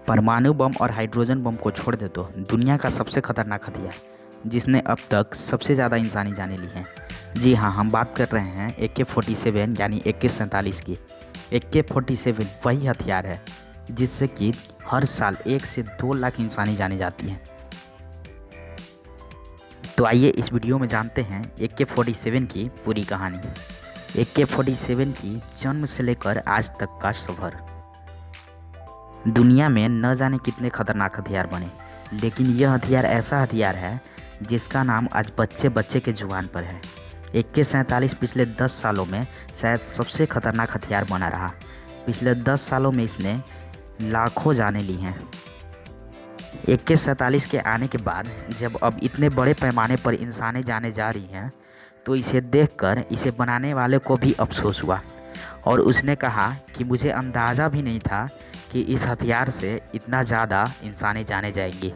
परमाणु बम और hydrogen bomb को छोड़ दे तो दुनिया का सबसे खतरनाक हथियार जिसने अब तक सबसे ज़्यादा इंसानी जानें ली हैं। जी हाँ, हम बात कर रहे हैं AK-47 यानी AK-47 की। AK-47 वही हथियार है जिससे कि हर साल 1 से 2 लाख इंसानी जाने जाती हैं। तो आइए इस वीडियो में जानते हैं AK-47 की पूरी कहानी। AK-47 की जन्म से लेकर आज तक का सफ़र। दुनिया में न जाने कितने खतरनाक हथियार बने, लेकिन यह हथियार ऐसा हथियार है जिसका नाम आज बच्चे बच्चे के जुबान पर है। AK-47 पिछले 10 सालों में शायद सबसे खतरनाक हथियार बना रहा। पिछले 10 सालों में इसने लाखों जानें ली हैं। AK-47 के आने के बाद जब अब इतने बड़े पैमाने पर इंसानें जाने जा रही हैं, तो इसे देखकर इसे बनाने वाले को भी अफसोस हुआ और उसने कहा कि मुझे अंदाज़ा भी नहीं था कि इस हथियार से इतना ज़्यादा इंसानें जाने जाएंगी।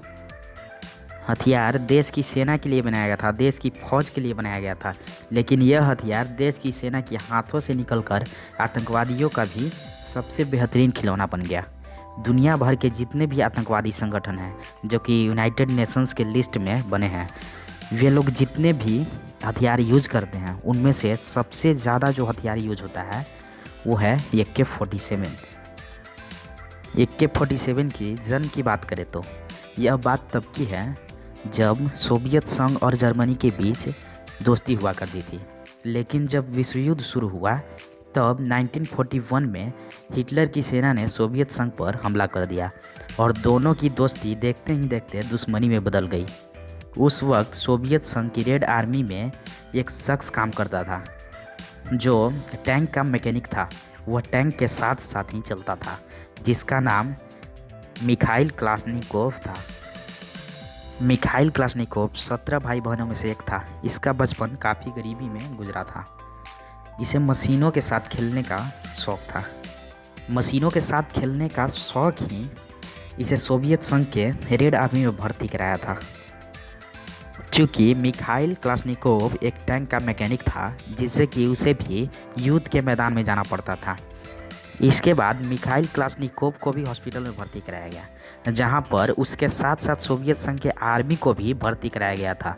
हथियार देश की सेना के लिए बनाया गया था, देश की फौज के लिए बनाया गया था, लेकिन यह हथियार देश की सेना के हाथों से निकलकर आतंकवादियों का भी सबसे बेहतरीन खिलौना बन गया। दुनिया भर के जितने भी आतंकवादी संगठन हैं जो कि यूनाइटेड नेशंस के लिस्ट में बने हैं, वे लोग जितने भी हथियार यूज करते हैं उनमें से सबसे ज़्यादा जो हथियार यूज होता है वो है AK-47। AK-47 की जन्म की बात करें तो यह बात तब की है जब सोवियत संघ और जर्मनी के बीच दोस्ती हुआ करती थी, लेकिन जब विश्व युद्ध शुरू हुआ तब 1941 में हिटलर की सेना ने सोवियत संघ पर हमला कर दिया और दोनों की दोस्ती देखते ही देखते दुश्मनी में बदल गई। उस वक्त सोवियत संघ की रेड आर्मी में एक शख्स काम करता था जो टैंक का मैकेनिक था। वह टैंक के साथ साथ ही चलता था, जिसका नाम मिखाइल क्लाशनिकोव था। मिखाइल क्लाशनिकोव 17 भाई बहनों में से एक था। इसका बचपन काफ़ी गरीबी में गुजरा था। इसे मशीनों के साथ खेलने का शौक़ था। मशीनों के साथ खेलने का शौक़ ही इसे सोवियत संघ के रेड आर्मी में भर्ती कराया था। चूँकि मिखाइल क्लाशनिकोव एक टैंक का मैकेनिक था, जिससे कि उसे भी युद्ध के मैदान में जाना पड़ता था। इसके बाद मिखाइल क्लाशनिकोव को भी हॉस्पिटल में भर्ती कराया गया, जहां पर उसके साथ साथ सोवियत संघ के आर्मी को भी भर्ती कराया गया था।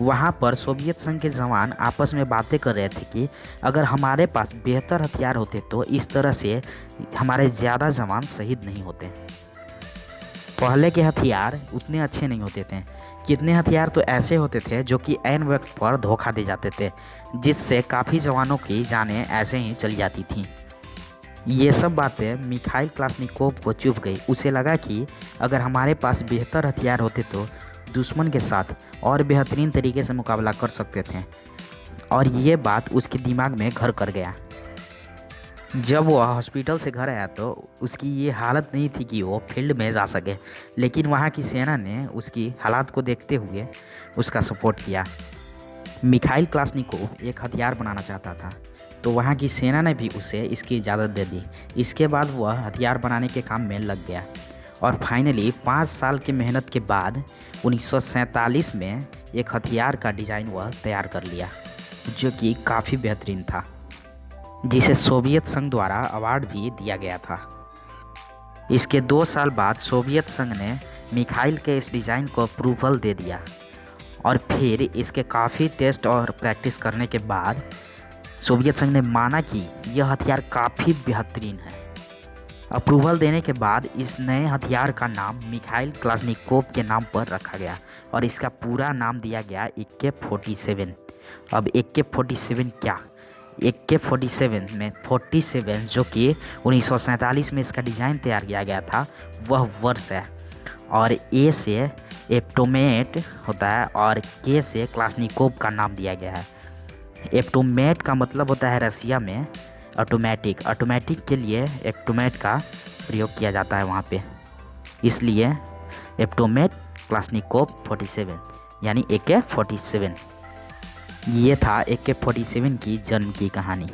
वहां पर सोवियत संघ के जवान आपस में बातें कर रहे थे कि अगर हमारे पास बेहतर हथियार होते तो इस तरह से हमारे ज़्यादा जवान शहीद नहीं होते। पहले के हथियार उतने अच्छे नहीं होते थे। कितने हथियार तो ऐसे होते थे जो कि ऐन वक्त पर धोखा दे जाते थे, जिससे काफ़ी जवानों की जानें ऐसे ही चली जाती थीं। ये सब बातें मिखाइल क्लाशनिकोव को चुभ गई। उसे लगा कि अगर हमारे पास बेहतर हथियार होते तो दुश्मन के साथ और बेहतरीन तरीके से मुकाबला कर सकते थे, और ये बात उसके दिमाग में घर कर गया। जब वह हॉस्पिटल से घर आया तो उसकी ये हालत नहीं थी कि वो फील्ड में जा सके, लेकिन वहाँ की सेना ने उसकी हालात को देखते हुए उसका सपोर्ट किया। मिखाइल क्लाशनिकोव एक हथियार बनाना चाहता था, तो वहाँ की सेना ने भी उसे इसकी इजाज़त दे दी। इसके बाद वह हथियार बनाने के काम में लग गया और फाइनली 5 साल की मेहनत के बाद 1947 में एक हथियार का डिज़ाइन वह तैयार कर लिया, जो कि काफ़ी बेहतरीन था, जिसे सोवियत संघ द्वारा अवार्ड भी दिया गया था। इसके 2 साल बाद सोवियत संघ ने मिखाइल के इस डिज़ाइन को अप्रूवल दे दिया और फिर इसके काफ़ी टेस्ट और प्रैक्टिस करने के बाद सोवियत संघ ने माना कि यह हथियार काफ़ी बेहतरीन है। अप्रूवल देने के बाद इस नए हथियार का नाम मिखाइल क्लाशनिकोव के नाम पर रखा गया और इसका पूरा नाम दिया गया AK-47। अब AK-47 क्या? AK-47 में 47 जो कि 1947 में इसका डिज़ाइन तैयार किया गया था वह वर्ष है, और A से एप्टोमेट होता है और K से क्लाशनिकोव का नाम दिया गया है। एप्टोमेट का मतलब होता है रसिया में ऑटोमेटिक। ऑटोमेटिक के लिए एप्टोमेट का प्रयोग किया जाता है वहाँ पे, इसलिए एप्टोमेट क्लाशनिकोव 47 यानी AK-47। ये था AK-47 की जन्म की कहानी।